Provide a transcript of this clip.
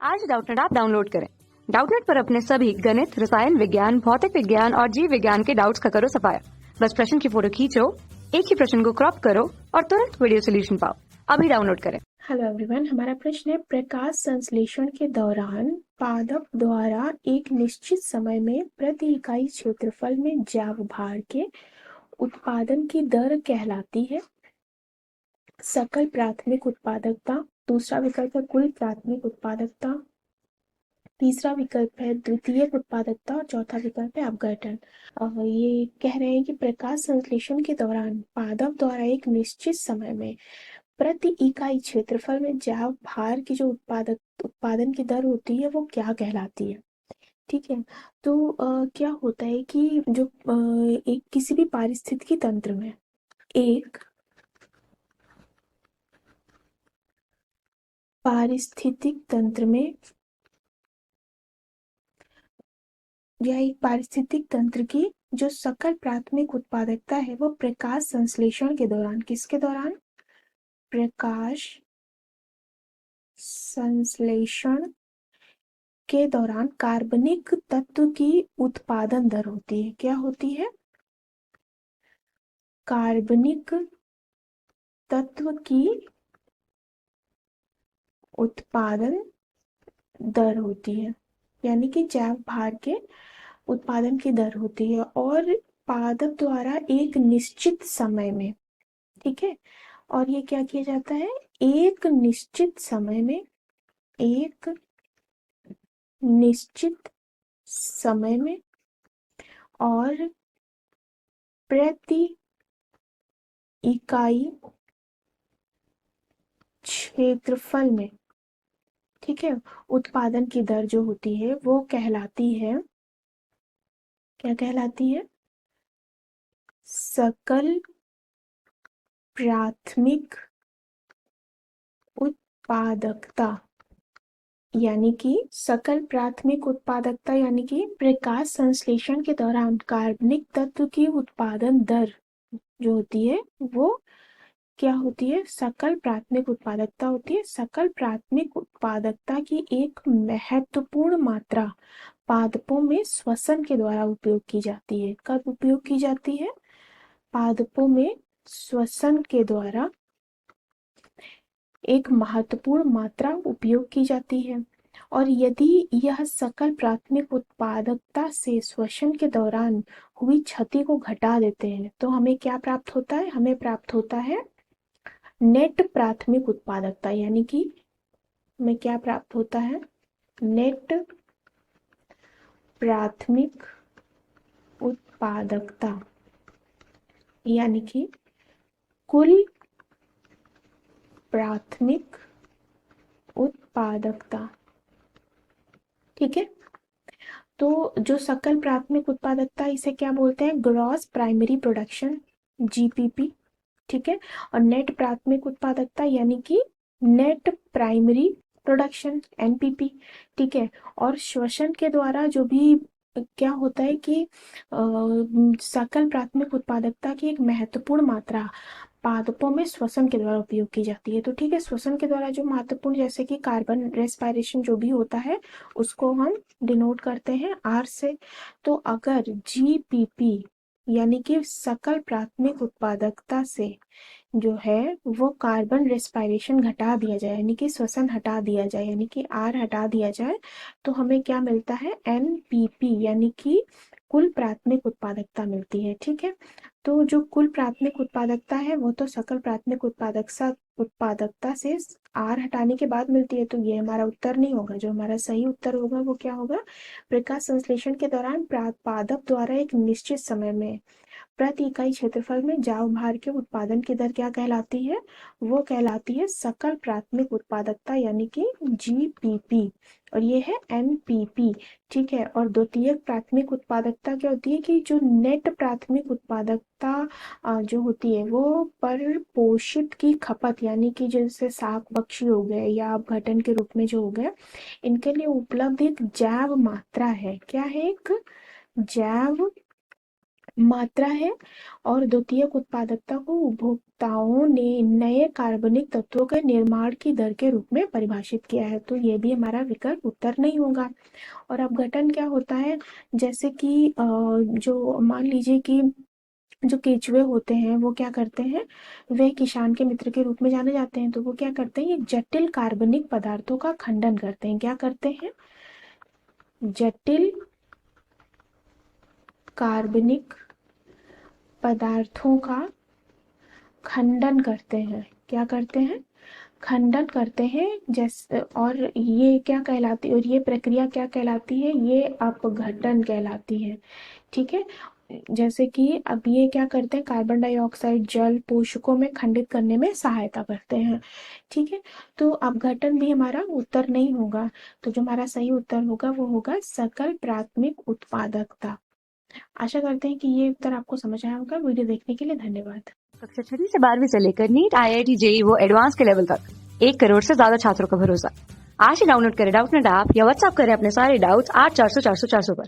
आज Doubtnut app download करें। Doubtnut पर अपने सभी गणित, रसायन विज्ञान, भौतिक विज्ञान और जीव विज्ञान के डाउट्स का करो सफाया। बस प्रश्न की फोटो खींचो, एक ही प्रश्न को क्रॉप करो और तुरंत वीडियो सोल्यूशन पाओ। अभी डाउनलोड करें। हेलो एवरीवन, हमारा प्रश्न है प्रकाश संश्लेषण के दौरान पादप द्वारा एक निश्चित समय में प्रति इकाई क्षेत्रफल में जैव भार के उत्पादन की दर कहलाती है। सकल प्राथमिक उत्पादकता, दूसरा विकल्प है कुल प्राथमिक उत्पादकता, तीसरा विकल्प है द्वितीयक उत्पादकता और चौथा विकल्प है अपघटन। ये कह रहे हैं कि प्रकाश संश्लेषण के दौरान पादप द्वारा एक निश्चित समय में प्रति इकाई क्षेत्रफल में जैव भार की जो उत्पादन की दर होती है वो क्या कहलाती है। ठीक है, तो क्या होता है कि जो एक किसी भी पारिस्थितिकी तंत्र में एक पारिस्थितिक तंत्र में या एक पारिस्थितिक तंत्र की जो सकल प्राथमिक उत्पादकता है वो प्रकाश संश्लेषण के दौरान, किसके दौरान, प्रकाश संश्लेषण के दौरान कार्बनिक तत्व की उत्पादन दर होती है। क्या होती है? कार्बनिक तत्व की उत्पादन दर होती है, यानी कि जैव भार के उत्पादन की दर होती है और पादप द्वारा एक निश्चित समय में, ठीक है, और ये क्या किया जाता है, एक निश्चित समय में, एक निश्चित समय में और प्रति इकाई क्षेत्रफल में, ठीक है, उत्पादन की दर जो होती है वो कहलाती है, क्या कहलाती है, सकल प्राथमिक उत्पादकता। यानी कि सकल प्राथमिक उत्पादकता यानी कि प्रकाश संश्लेषण के दौरान कार्बनिक तत्व की उत्पादन दर जो होती है वो क्या होती है, सकल प्राथमिक उत्पादकता होती है। सकल प्राथमिक उत्पादकता की एक महत्वपूर्ण मात्रा पादपों में श्वसन के द्वारा उपयोग की जाती है। कब उपयोग की जाती है? पादपों में श्वसन के द्वारा एक महत्वपूर्ण मात्रा उपयोग की जाती है। और यदि यह सकल प्राथमिक उत्पादकता से श्वसन के दौरान हुई क्षति को घटा देते हैं तो हमें क्या प्राप्त होता है? हमें प्राप्त होता है नेट प्राथमिक उत्पादकता, यानी कि हमें क्या प्राप्त होता है? नेट प्राथमिक उत्पादकता, यानी कि कुल प्राथमिक उत्पादकता। ठीक है, तो जो सकल प्राथमिक उत्पादकता इसे क्या बोलते हैं? Gross primary production, GPP. ठीक है, और नेट प्राथमिक उत्पादकता यानी कि नेट प्राइमरी प्रोडक्शन, एनपीपी। ठीक है, और श्वसन के द्वारा जो भी क्या होता है कि सकल प्राथमिक उत्पादकता की एक महत्वपूर्ण मात्रा पादपों में श्वसन के द्वारा उपयोग की जाती है। तो ठीक है, श्वसन के द्वारा जो महत्वपूर्ण, जैसे कि कार्बन रेस्पिरेशन जो भी होता है उसको हम डिनोट करते हैं आर से। तो अगर जीपीपी यानी कि सकल प्राथमिक उत्पादकता से जो है वो कार्बन रेस्पिरेशन घटा दिया जाए, यानी कि श्वसन हटा दिया जाए, यानी कि आर हटा दिया जाए, तो हमें क्या मिलता है? एनपीपी, यानी कि कुल प्राथमिक उत्पादकता मिलती है। ठीक है, तो जो कुल प्राथमिक उत्पादकता है वो तो सकल प्राथमिक उत्पादकता से आर हटाने के बाद मिलती है, तो ये हमारा उत्तर नहीं होगा। जो हमारा सही उत्तर होगा वो क्या होगा? प्रकाश संश्लेषण के दौरान पादप द्वारा एक निश्चित समय में प्रति इकाई क्षेत्रफल में जैव भार के उत्पादन की दर क्या कहलाती है? वो कहलाती है सकल प्राथमिक उत्पादकता, यानी कि जीपीपी, और ये है एनपीपी। ठीक है, और द्वितीयक प्राथमिक उत्पादकता क्या होती है कि जो नेट प्राथमिक उत्पादकता जो होती है वो पर पोषित की खपत, यानी कि जैसे शाक पक्षी हो गए या अपघटन के रूप में जो हो गए, इनके लिए उपलब्ध एक जैव मात्रा है। क्या है? एक जैव मात्रा है और द्वितीयक उत्पादकता को उपभोक्ताओं ने नए कार्बनिक तत्वों के निर्माण की दर के रूप में परिभाषित किया है। तो ये भी हमारा विकल्प उत्तर नहीं होगा। और अपघटन क्या होता है, जैसे कि जो मान लीजिए कि जो केंचुए होते हैं वो क्या करते हैं, वे किसान के मित्र के रूप में जाने जाते हैं। तो वो क्या करते हैं, ये जटिल कार्बनिक पदार्थों का खंडन करते हैं। क्या करते हैं, जटिल कार्बनिक पदार्थों का खंडन करते हैं। क्या करते हैं, खंडन करते हैं। जैसे और ये क्या कहलाती है, और ये प्रक्रिया क्या कहलाती है, ये अपघटन कहलाती है। ठीक है, जैसे कि अब ये क्या करते हैं, कार्बन डाइऑक्साइड जल पोषकों में खंडित करने में सहायता करते हैं। ठीक है, तो अपघटन भी हमारा उत्तर नहीं होगा। तो जो हमारा सही उत्तर होगा वो होगा सकल प्राथमिक उत्पादकता। आशा करते हैं कि ये उत्तर आपको समझ आया होगा। वीडियो देखने के लिए धन्यवाद। कक्षा 6 से 12वीं से लेकर नीट, IIT, JEE वो एडवांस के लेवल तक 1 करोड़ से ज्यादा छात्रों का भरोसा। आज ही डाउनलोड करें डाउटनेट ऐप या व्हाट्सएप करें अपने सारे डाउट्स 8400 400 400 पर।